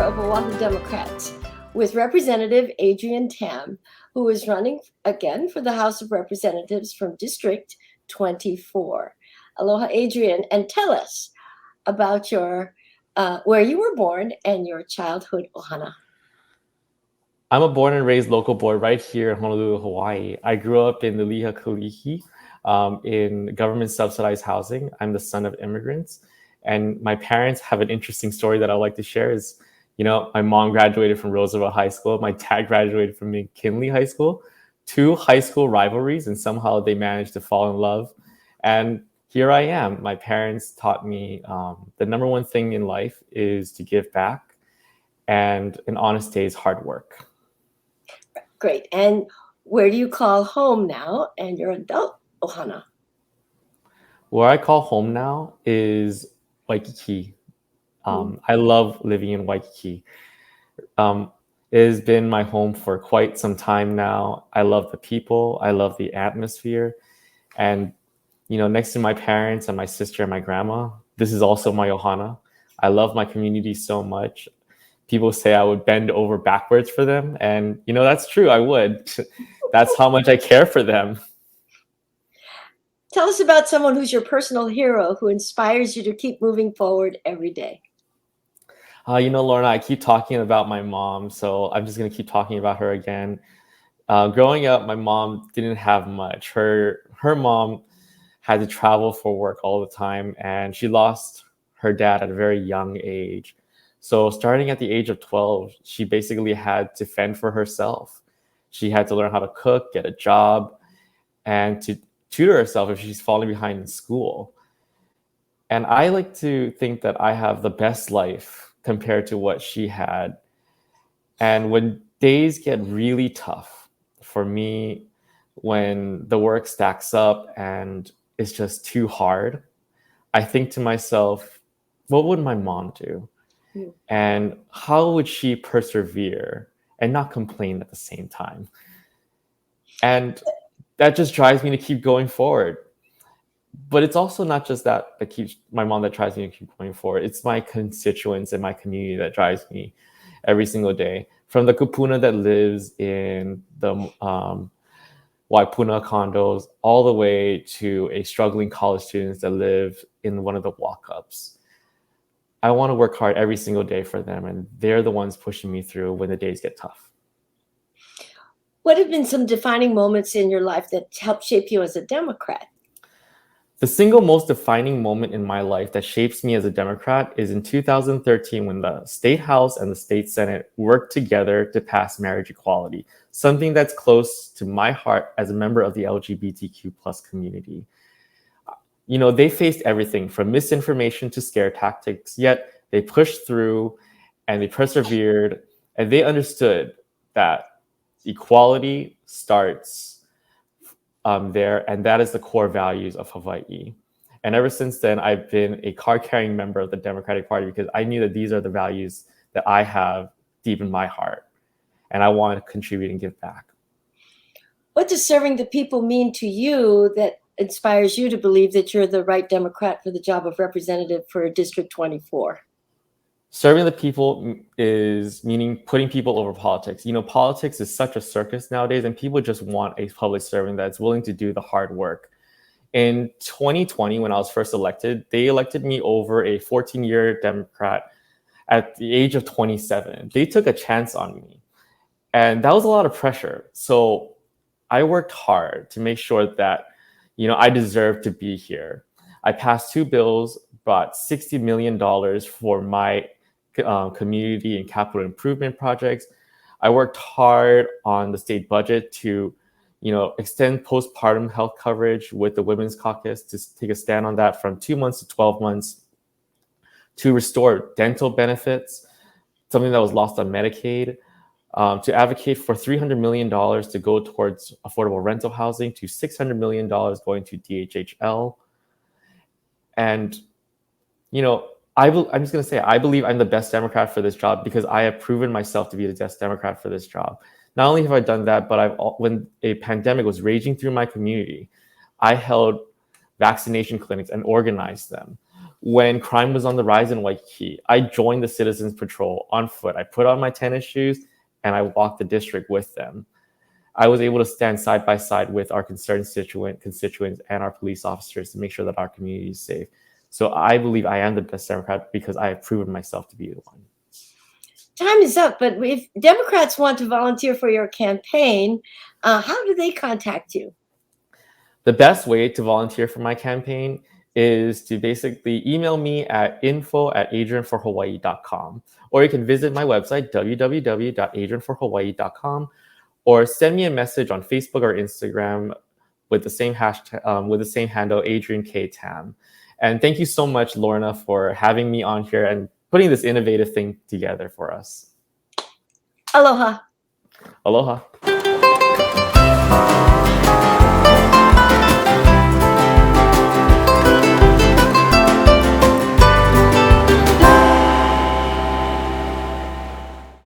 of Oahu Democrats with Representative Adrian Tam, who is running again for the House of Representatives from District 24. Aloha, Adrian, and tell us about your where you were born and your childhood ohana. I'm a born and raised local boy right here in Honolulu, Hawaii. I grew up in the Liha Kalihi in government subsidized housing. I'm the son of immigrants. And my parents have an interesting story that I'd like to share is, my mom graduated from Roosevelt High School. My dad graduated from McKinley High School, two high school rivalries, and somehow they managed to fall in love. And here I am. My parents taught me the number one thing in life is to give back, and an honest day is hard work. Great. And where do you call home now and your adult ohana? Where I call home now is Waikiki. I love living in Waikiki. It has been my home for quite some time now. I love the people. I love the atmosphere. And, next to my parents and my sister and my grandma, this is also my ohana. I love my community so much. People say I would bend over backwards for them. And, that's true. I would. That's how much I care for them. Tell us about someone who's your personal hero who inspires you to keep moving forward every day. Lorna, I keep talking about my mom, so I'm just going to keep talking about her again. Growing up, my mom didn't have much. Her mom had to travel for work all the time, and she lost her dad at a very young age. So starting at the age of 12, she basically had to fend for herself. She had to learn how to cook, get a job, and to tutor herself if she's falling behind in school. And I like to think that I have the best life compared to what she had. And when days get really tough for me, when the work stacks up and it's just too hard, I think to myself, what would my mom do? And how would she persevere and not complain at the same time? And that just drives me to keep going forward. But it's also not just that keeps my mom that drives me to keep going forward. It's my constituents and my community that drives me every single day. From the kupuna that lives in the Waipuna condos, all the way to a struggling college students that live in one of the walk-ups. I want to work hard every single day for them, and they're the ones pushing me through when the days get tough. What have been some defining moments in your life that helped shape you as a Democrat? The single most defining moment in my life that shapes me as a Democrat is in 2013 when the State House and the State Senate worked together to pass marriage equality, something that's close to my heart as a member of the LGBTQ plus community. They faced everything from misinformation to scare tactics, yet they pushed through and they persevered, and they understood that equality starts there, and that is the core values of Hawaii. And ever since then, I've been a card-carrying member of the Democratic Party because I knew that these are the values that I have deep in my heart, and I want to contribute and give back. What does serving the people mean to you that inspires you to believe that you're the right Democrat for the job of representative for District 24? Serving the people is meaning putting people over politics. Politics is such a circus nowadays, and people just want a public servant that's willing to do the hard work. In 2020, when I was first elected, they elected me over a 14-year Democrat at the age of 27. They took a chance on me, and that was a lot of pressure. So I worked hard to make sure that I deserve to be here. I passed two bills, brought $60 million for my community and capital improvement projects. I worked hard on the state budget to, extend postpartum health coverage with the Women's Caucus to take a stand on that from 2 months to 12 months, to restore dental benefits, something that was lost on Medicaid, to advocate for $300 million to go towards affordable rental housing, to $600 million going to DHHL. And, I'm just going to say, I believe I'm the best Democrat for this job because I have proven myself to be the best Democrat for this job. Not only have I done that, but when a pandemic was raging through my community, I held vaccination clinics and organized them. when crime was on the rise in Waikiki, I joined the Citizens Patrol on foot. I put on my tennis shoes and I walked the district with them. I was able to stand side by side with our concerned constituents and our police officers to make sure that our community is safe. So I believe I am the best Democrat because I have proven myself to be the one. Time is up, but if Democrats want to volunteer for your campaign, how do they contact you? The best way to volunteer for my campaign is to basically email me at info@adrianforhawaii.com, or you can visit my website, www.adrianforhawaii.com, or send me a message on Facebook or Instagram with the same hashtag, with the same handle, Adrian K. Tam. And thank you so much, Lorna, for having me on here and putting this innovative thing together for us. Aloha. Aloha.